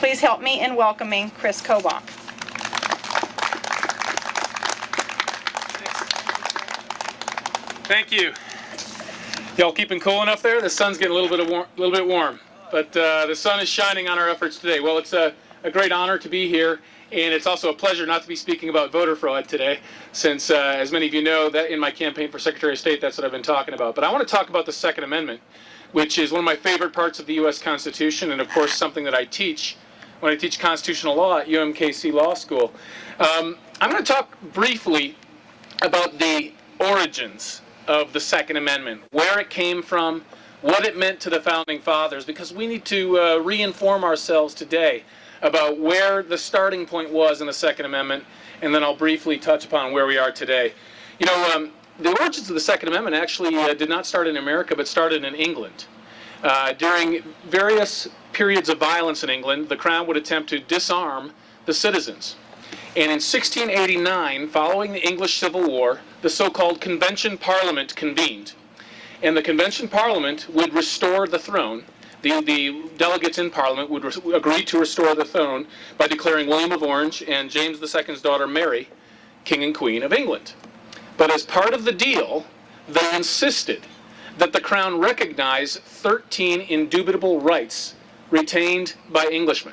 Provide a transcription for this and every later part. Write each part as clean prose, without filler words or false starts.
Please help me in welcoming Kris Kobach. Thank you. Y'all keeping cool enough there? The sun's getting a little bit warm, but the sun is shining on our efforts today. Well, it's a great honor to be here, and it's also a pleasure not to be speaking about voter fraud today, since, as many of you know, that in my campaign for Secretary of State, that's what I've been talking about. But I want to talk about the Second Amendment, which is one of my favorite parts of the U.S. Constitution, and of course something that I teach when I teach constitutional law at UMKC Law School. I'm going to talk briefly about the origins of the Second Amendment, where it came from, what it meant to the Founding Fathers, because we need to re-inform ourselves today about where the starting point was in the Second Amendment, and then I'll briefly touch upon where we are today. You know, the origins of the Second Amendment actually did not start in America, but started in England. During various periods of violence in England, the Crown would attempt to disarm the citizens. And in 1689, following the English Civil War, the so-called Convention Parliament convened. And the Convention Parliament would restore the throne. The delegates in Parliament would agree to restore the throne by declaring William of Orange and James II's daughter Mary King and Queen of England. But as part of the deal, they insisted that the Crown recognize 13 indubitable rights retained by Englishmen.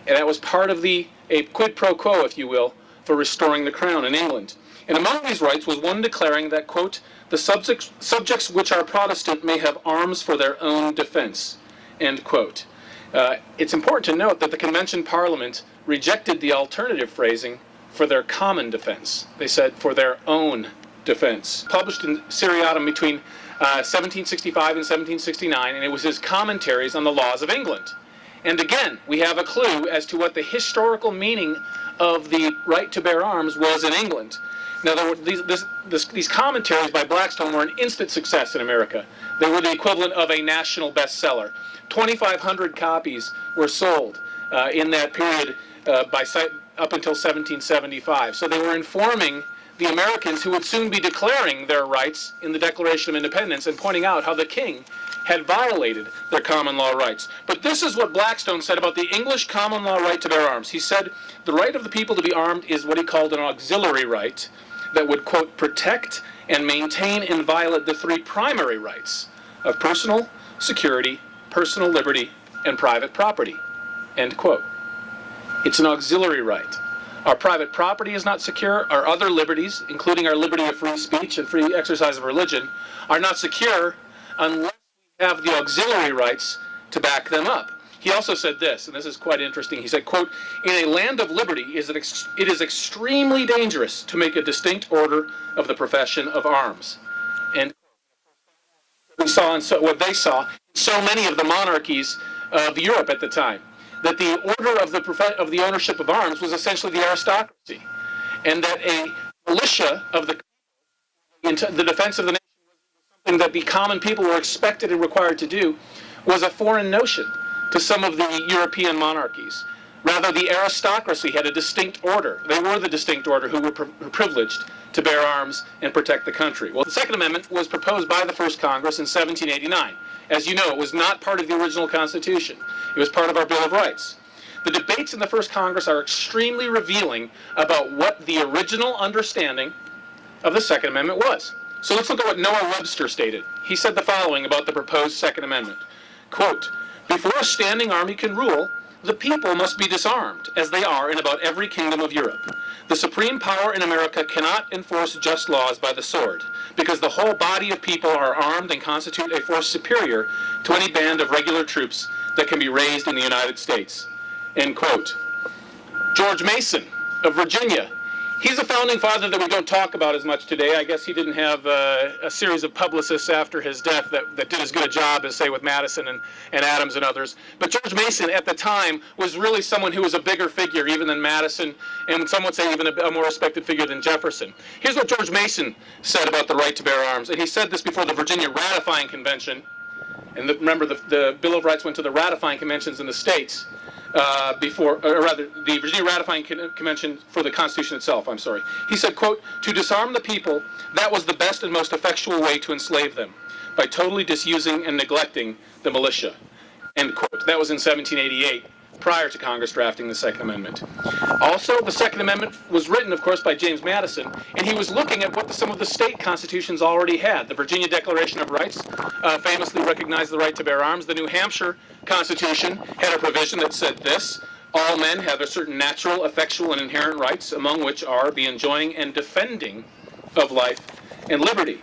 And that was part of a quid pro quo, if you will, for restoring the Crown in England. And among these rights was one declaring that, quote, the subjects which are Protestant may have arms for their own defense, end quote. It's important to note that the Convention Parliament rejected the alternative phrasing for their common defense. They said for their own defense. Published in Seriatim between 1765 and 1769, and it was his commentaries on the laws of England. And again, we have a clue as to what the historical meaning of the right to bear arms was in England. Now, these commentaries by Blackstone were an instant success in America. They were the equivalent of a national bestseller. 2,500 copies were sold in that period up until 1775. So they were informing the Americans who would soon be declaring their rights in the Declaration of Independence and pointing out how the king had violated their common law rights. But this is what Blackstone said about the English common law right to bear arms. He said the right of the people to be armed is what he called an auxiliary right that would, quote, protect and maintain inviolate the three primary rights of personal security, personal liberty, and private property, end quote. It's an auxiliary right. Our private property is not secure. Our other liberties, including our liberty of free speech and free exercise of religion, are not secure unless we have the auxiliary rights to back them up. He also said this, and this is quite interesting. He said, quote, in a land of liberty, it is extremely dangerous to make a distinct order of the profession of arms. And we saw, what they saw in so many of the monarchies of Europe at the time, that the order of the ownership of arms was essentially the aristocracy, and that a militia of the defense of the nation was something that the common people were expected and required to do, was a foreign notion to some of the European monarchies. Rather, the aristocracy had a distinct order. They were the distinct order who were privileged to bear arms and protect the country. Well, the Second Amendment was proposed by the First Congress in 1789. As you know, it was not part of the original Constitution. It was part of our Bill of Rights. The debates in the First Congress are extremely revealing about what the original understanding of the Second Amendment was. So let's look at what Noah Webster stated. He said the following about the proposed Second Amendment. Quote, before a standing army can rule, the people must be disarmed, as they are in about every kingdom of Europe. The supreme power in America cannot enforce just laws by the sword, because the whole body of people are armed and constitute a force superior to any band of regular troops that can be raised in the United States. End quote. George Mason of Virginia. He's a founding father that we don't talk about as much today. I guess he didn't have a series of publicists after his death that did as good a job as, say, with Madison and Adams and others. But George Mason, at the time, was really someone who was a bigger figure even than Madison, and some would say even a more respected figure than Jefferson. Here's what George Mason said about the right to bear arms. And he said this before the Virginia Ratifying Convention. And remember, the Bill of Rights went to the ratifying conventions in the states. The Virginia Ratifying Convention for the Constitution itself, I'm sorry. He said, quote, to disarm the people, that was the best and most effectual way to enslave them, by totally disusing and neglecting the militia, end quote. That was in 1788. prior to Congress drafting the Second Amendment. Also, the Second Amendment was written, of course, by James Madison, and he was looking at what some of the state constitutions already had. The Virginia Declaration of Rights famously recognized the right to bear arms. The New Hampshire Constitution had a provision that said this: all men have a certain natural, effectual, and inherent rights, among which are the enjoying and defending of life and liberty.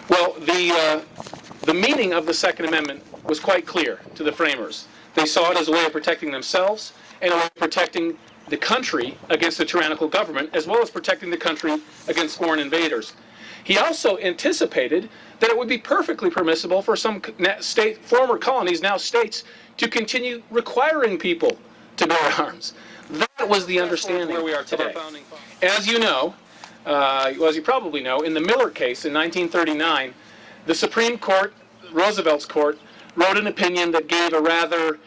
Well, the meaning of the Second Amendment was quite clear to the framers. They saw it as a way of protecting themselves and a way of protecting the country against a tyrannical government, as well as protecting the country against foreign invaders. He also anticipated that it would be perfectly permissible for some former colonies, now states, to continue requiring people to bear arms. That was the understanding where we are today. As you know, as you probably know, in the Miller case in 1939, the Supreme Court, Roosevelt's court, wrote an opinion that gave a rather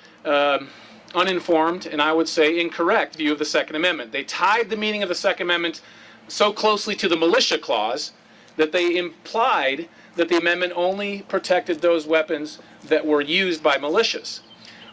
uninformed and I would say incorrect view of the Second Amendment. They tied the meaning of the Second Amendment so closely to the militia clause that they implied that the amendment only protected those weapons that were used by militias.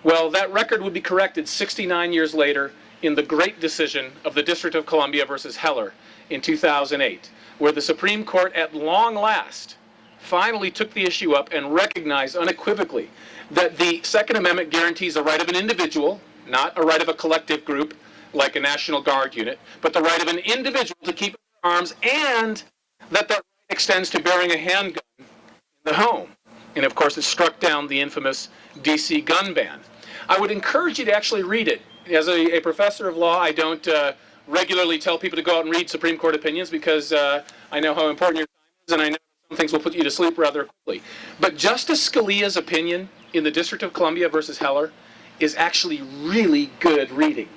Well, that record would be corrected 69 years later in the great decision of the District of Columbia versus Heller in 2008, where the Supreme Court at long last finally took the issue up and recognized unequivocally that the Second Amendment guarantees a right of an individual, not a right of a collective group like a National Guard unit, but the right of an individual to keep arms, and that right extends to bearing a handgun in the home. And of course, it struck down the infamous D.C. gun ban. I would encourage you to actually read it. As a professor of law, I don't regularly tell people to go out and read Supreme Court opinions because I know how important your time is, and I know some things will put you to sleep rather quickly. But Justice Scalia's opinion in the District of Columbia versus Heller is actually really good reading.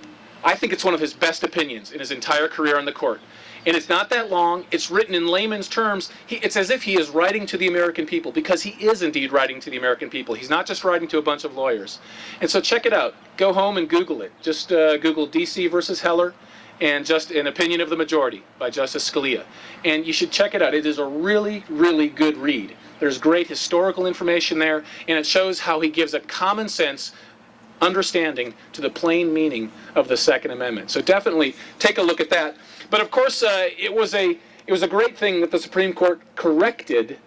I think it's one of his best opinions in his entire career on the court. And it's not that long. It's written in layman's terms. It's as if he is writing to the American people, because he is indeed writing to the American people. He's not just writing to a bunch of lawyers. And so check it out. Go home and Google it. Just Google D.C. versus Heller and just an opinion of the majority by Justice Scalia. And you should check it out. It is a really, really good read. There's great historical information there, and it shows how he gives a common sense understanding to the plain meaning of the Second Amendment. So definitely take a look at that. But of course, it was a great thing that the Supreme Court corrected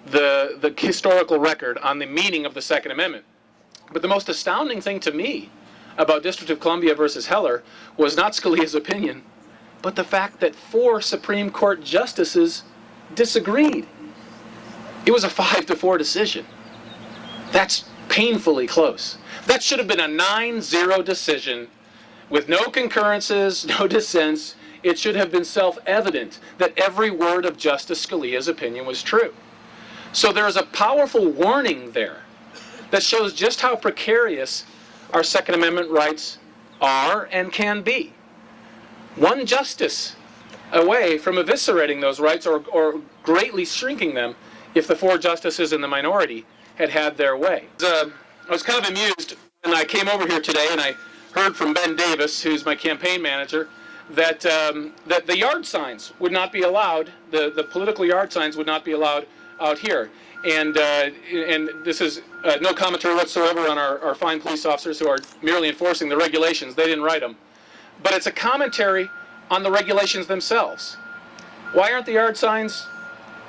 the historical record on the meaning of the Second Amendment. But the most astounding thing to me about District of Columbia versus Heller was not Scalia's opinion, but the fact that 4 Supreme Court justices disagreed. It was a 5-4 decision. That's painfully close. That should have been a 9-0 decision with no concurrences, no dissents. It should have been self-evident that every word of Justice Scalia's opinion was true. So there is a powerful warning there that shows just how precarious our Second Amendment rights are and can be. One justice away from eviscerating those rights or greatly shrinking them if the 4 justices in the minority had their way. I was kind of amused when I came over here today and I heard from Ben Davis, who's my campaign manager, that the yard signs would not be allowed, the political yard signs would not be allowed out here. And this is no commentary whatsoever on our fine police officers who are merely enforcing the regulations. They didn't write them. But it's a commentary on the regulations themselves. Why aren't the yard signs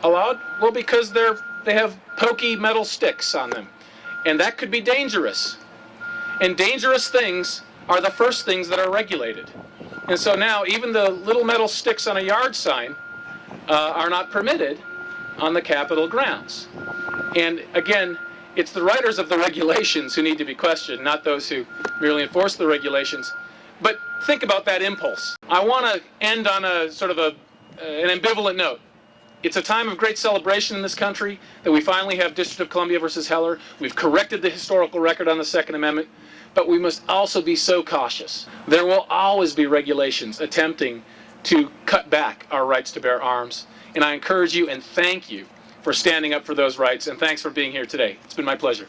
allowed? Well, because they have pokey metal sticks on them. And that could be dangerous. And dangerous things are the first things that are regulated. And so now even the little metal sticks on a yard sign are not permitted on the Capitol grounds. And again, it's the writers of the regulations who need to be questioned, not those who merely enforce the regulations. But think about that impulse. I want to end on a sort of an ambivalent note. It's a time of great celebration in this country that we finally have District of Columbia versus Heller. We've corrected the historical record on the Second Amendment, but we must also be so cautious. There will always be regulations attempting to cut back our rights to bear arms. And I encourage you and thank you for standing up for those rights, and thanks for being here today. It's been my pleasure.